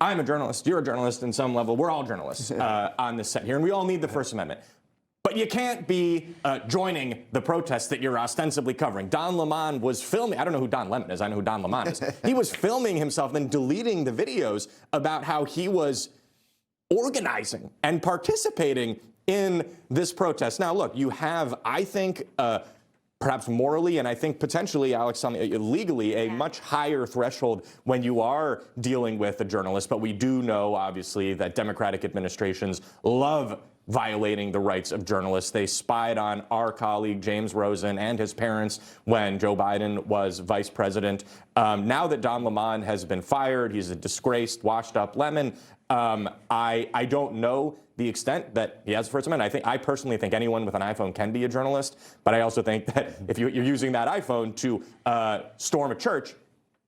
I'm a journalist, you're a journalist in some level, we're all journalists on this set here, and we all need the First Amendment. But you can't be joining the protests that you're ostensibly covering. Don Lemon was filming, I don't know who Don Lemon is, I know who Don Lemon is. He was filming himself, then deleting the videos about how he was organizing and participating in this protest. Now, look, you have, I think, perhaps morally, and I think potentially, Alex, legally, a much higher threshold when you are dealing with a journalist. But we do know, obviously, that Democratic administrations love violating the rights of journalists. They spied on our colleague, James Rosen, and his parents when Joe Biden was vice president. Now that Don Lemon has been fired, he's a disgraced, washed-up lemon. I don't know the extent that he has a First Amendment. I personally think anyone with an iPhone can be a journalist, but I also think that if you're using that iPhone to storm a church,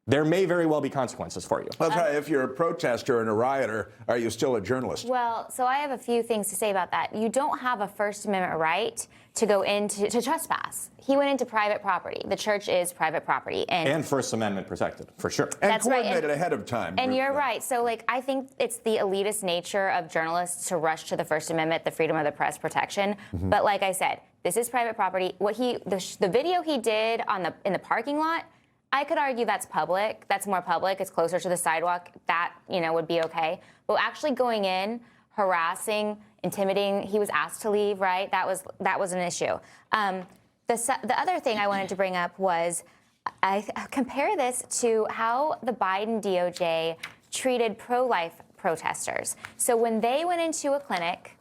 there may very well be consequences for you. Okay, if you're a protester and a rioter, are you still a journalist? Well, so I have a few things to say about that. You don't have a First Amendment right to go into to trespass. He went into private property. The church is private property. And First Amendment protected, for sure. And that's coordinated right. ahead of time. And you're right. So, like, I think it's the elitist nature of journalists to rush to the First Amendment, the freedom of the press protection. But like I said, this is private property. What the video he did in the parking lot, I could argue that's public. That's more public. It's closer to the sidewalk. That, would be okay. But actually going in, harassing, intimidating, he was asked to leave, right? That was an issue. The other thing I wanted to bring up was I compare this to how the Biden DOJ treated pro-life protesters. So when they went into a clinic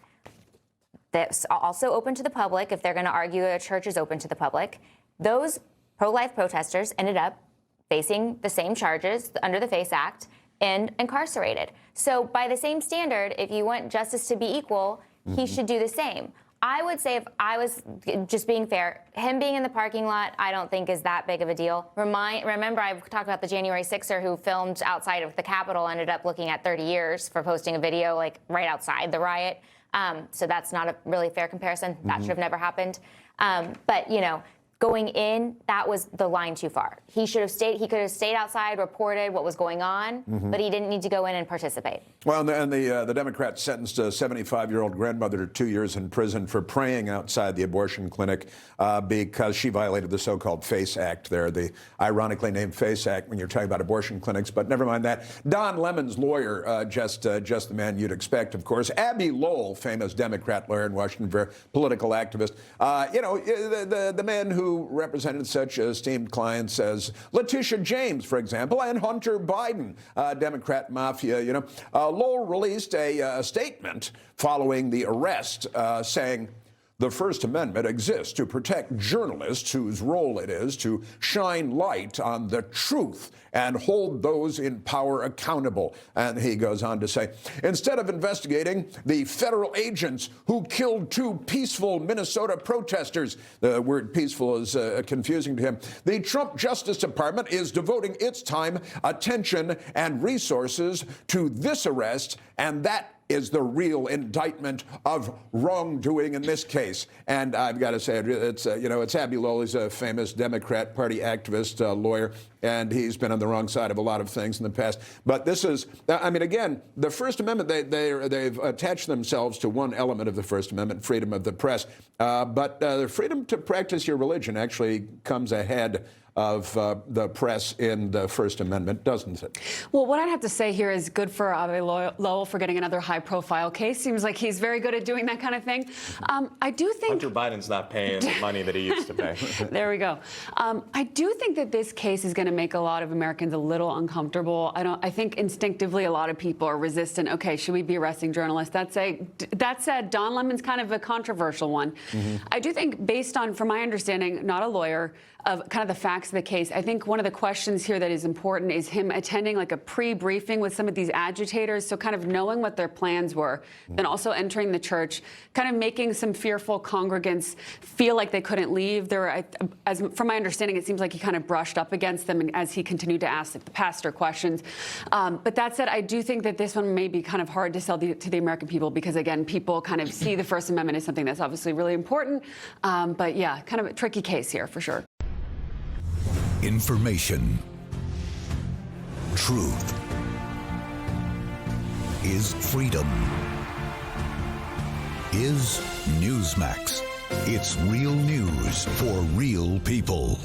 that's also open to the public, if they're going to argue a church is open to the public, those pro-life protesters ended up facing the same charges under the FACE Act and incarcerated. So by the same standard, if you want justice to be equal, he should do the same. I would say, if I was just being fair, him being in the parking lot, I don't think is that big of a deal. Remember, I talked about the January 6er who filmed outside of the Capitol, ended up looking at 30 years for posting a video like right outside the riot. So that's not a really fair comparison. That should have never happened. But, going in, that was the line too far. He should have stayed. He could have stayed outside, reported what was going on, but he didn't need to go in and participate. Well, and the Democrats sentenced a 75-year-old grandmother to 2 years in prison for praying outside the abortion clinic because she violated the so-called FACE Act there, the ironically named FACE Act when you're talking about abortion clinics. But never mind that. Don Lemon's lawyer, just the man you'd expect, of course. Abby Lowell, famous Democrat lawyer in Washington, very political activist. The man who represented such esteemed clients as Letitia James, for example, and Hunter Biden, Democrat mafia. Lowell released a statement following the arrest saying, "The First Amendment exists to protect journalists whose role it is to shine light on the truth and hold those in power accountable." And he goes on to say, "Instead of investigating the federal agents who killed 2 peaceful Minnesota protesters," the word peaceful is confusing to him, "the Trump Justice Department is devoting its time, attention, and resources to this arrest, and that is the real indictment of wrongdoing in this case." And I've got to say, it's Abby Lowell. He's a famous Democrat Party activist, lawyer, and he's been on the wrong side of a lot of things in the past. But this is, again, the First Amendment, they've attached themselves to one element of the First Amendment, freedom of the press. But the freedom to practice your religion actually comes ahead of the press in the First Amendment, doesn't it? Well, what I'd have to say here is good for Abby Lowell for getting another high-profile case. Seems like he's very good at doing that kind of thing. I do think Hunter Biden's not paying the money that he used to pay. There we go. I do think that this case is going to make a lot of Americans a little uncomfortable. I think instinctively a lot of people are resistant. Okay, should we be arresting journalists? That said, Don Lemon's kind of a controversial one. I do think, based on, from my understanding, not a lawyer, of kind of the facts of the case, I think one of the questions here that is important is him attending like a pre-briefing with some of these agitators, so kind of knowing what their plans were, then also entering the church, kind of making some fearful congregants feel like they couldn't leave. From my understanding, it seems like he kind of brushed up against them as he continued to ask the pastor questions. But that said, I do think that this one may be kind of hard to sell to the American people because, again, people kind of see the First Amendment as something that's obviously really important. But yeah, kind of a tricky case here for sure. Information, truth, is freedom. Is Newsmax. It's real news for real people.